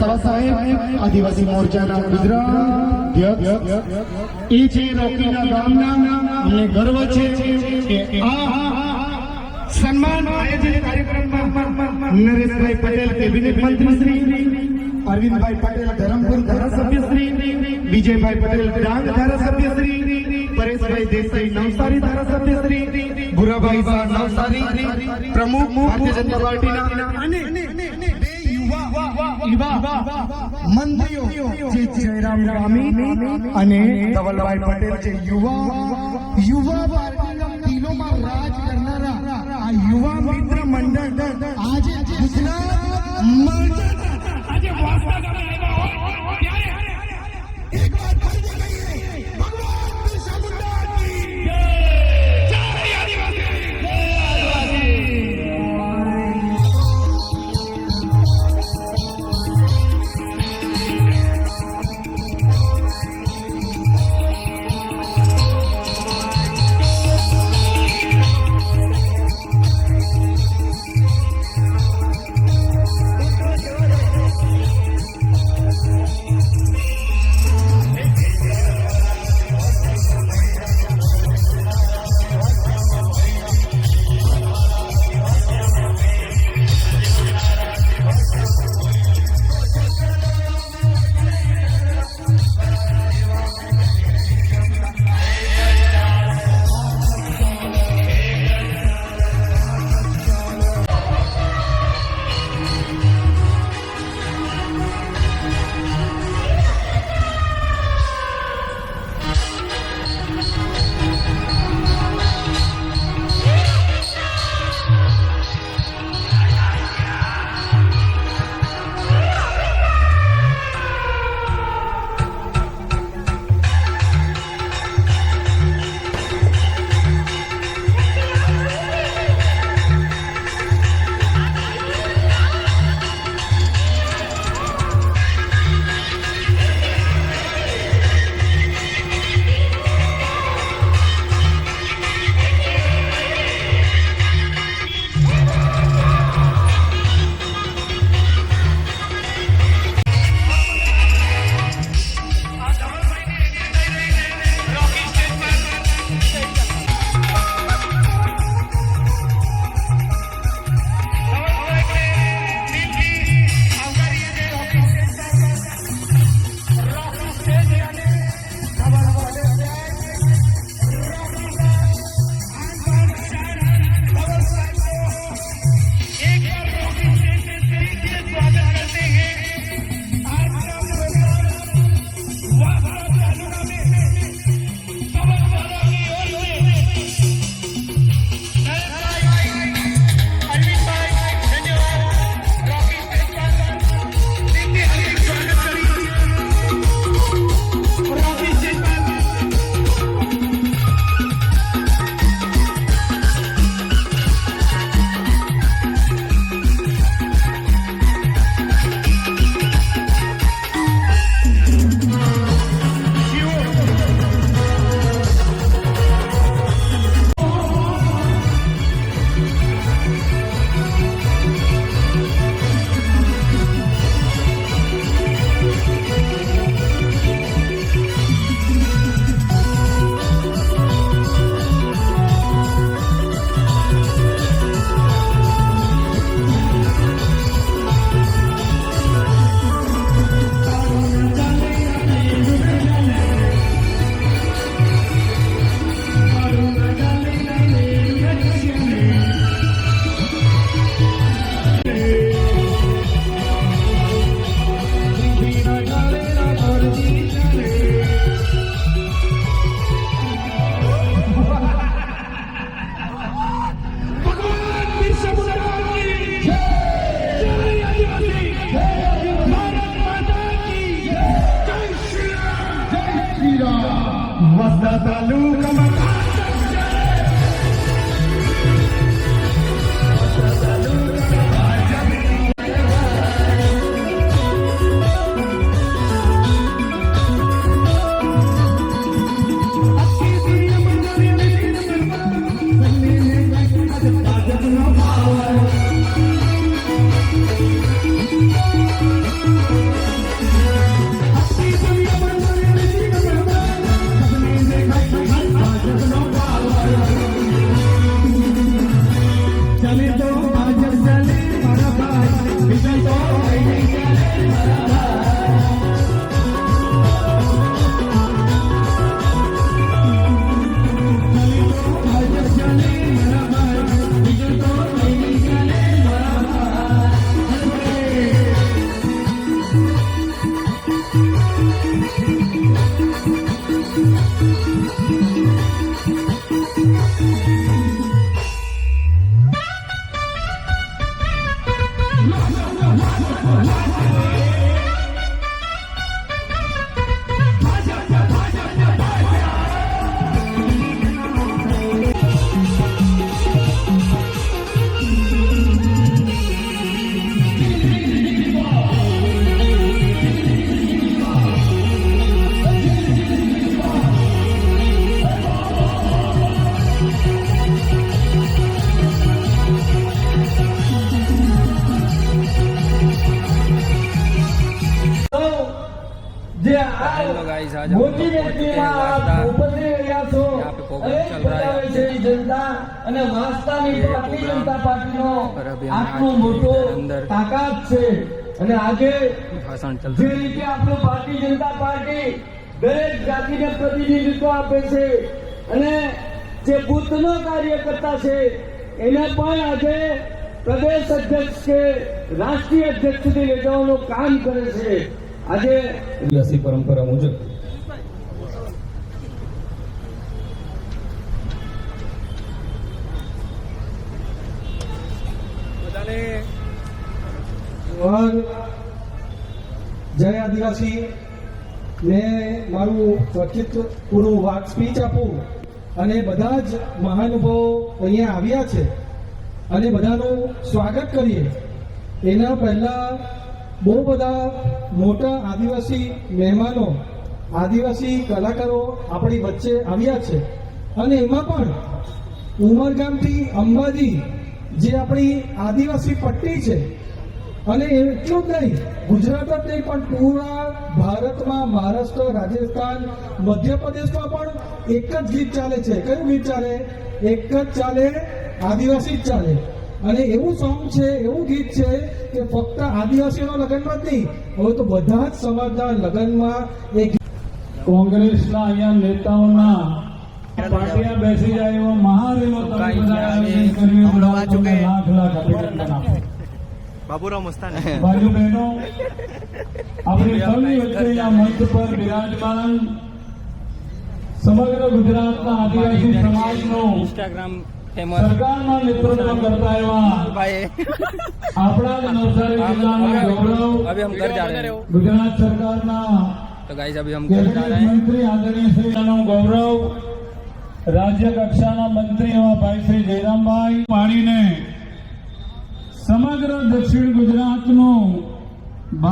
વસાવા સાહેબ આદિવાસી મોરચાના ગુજરાત એ છે રોકીના ગામના અમને ગર્વ છે કે આ સન્માન આયોજિત કાર્યક્રમમાં નરેશભાઈ પટેલ કેબિનેટ મંત્રી શ્રી, અરવિંદભાઈ પટેલ ધરમપુર ધારાસભ્ય શ્રી, વિજયભાઈ પટેલ ડાંગ ધારાસભ્ય શ્રી, પરેશભાઈ દેસાઈ નવસારી ધારાસભ્ય શ્રી, ભુરાભાઈ શાહ નવસારી પ્રમુખ ભારતીય જનતા પાર્ટીના અને મંત્રીઓ જે જયરામ ગામી અને ધવલભાઈ પટેલ જે યુવા પાર્ટીના દિલોમાં રાજ કરનારા આ યુવા મિત્ર મંડળ આજે ગુજરાત આજે વાસ્તા ગામે આવ્યા હોય ત્યારે એક વાત ફરીથી કહીએ, ભગવાન બિરસા મુંડા કી જય, જય આદિવાસી, જય આદિવાસી। चल रहा है અને વાસ્તવની ભારતીય જનતા પાર્ટીનો और अभी આટલો हम મોટો अंदर તાકાત છે અને આજે भाषण चल જે रहा है। રીતે આપણું ભારતીય જનતા પાર્ટી દરેક જાતિને પ્રતિનિધિત્વ આપે છે અને જે બુથનો કાર્યકર્તા છે એને પણ આજે પ્રદેશ અધ્યક્ષ કે રાષ્ટ્રીય અધ્યક્ષ સુધી લઈ જવાનું કામ કરે છે। આજે આદિવાસી પરંપરા મુજબ જય આદિવાસી મેં મારું સ્વચ્છિત પૂરું વાત સ્પીચ આપું અને બધા જ મહાનુભાવો અહીંયા આવ્યા છે અને બધાનું સ્વાગત કરીએ એના પહેલા બહુ બધા મોટા આદિવાસી મહેમાનો આદિવાસી કલાકારો આપણી વચ્ચે આવ્યા છે અને એમાં પણ ઉમરગામથી અંબાજી જે આપણી આદિવાસી પટ્ટી છે અને એટલું જ નહીં ગુજરાત જ નહીં પણ પૂરા ભારતમાં મહારાષ્ટ્ર રાજસ્થાન મધ્યપ્રદેશમાં પણ એક જ ગીત ચાલે છે। કયું ગીત ચાલે? એક જ ચાલે, આદિવાસી જ ચાલે। અને એવું સોંગ છે, એવું ગીત છે કે ફક્ત આદિવાસીઓના લગ્નમાં જ નહીં, હવે તો બધા જ સમાજના લગ્નમાં એ કોંગ્રેસના અહીંયા નેતાઓના પાટિયા બેસી જાય એવો મહારેલો તમે બધા આયોજન કર્યું, બધા તમને લાખ લાખ અભિનંદન આપો। બાબુરાવ મસ્તાન ભાઈઓ બહેનો, આપણી સૌની વચ્ચે આ મંચ પર બિરાજમાન સમગ્ર ગુજરાતના આદિવાસી સમાજનું इंस्टाग्राम फेमस સરકારમાં નેતૃત્વ કરતા એવા भाई આપણા જ નવસારી જિલ્લાના ગૌરવ, अभी हम घर जा रहे हैं। ગુજરાત સરકારના तो गाइस अभी हम घर जा रहे કેબિનેટ हैं। મંત્રી આદરણીય શ્રીનું ગૌરવ, રાજ્ય કક્ષાના મંત્રી એવા ભાઈ શ્રી જયરામભાઈ પાણીને સમગ્ર દક્ષિણ ગુજરાતનું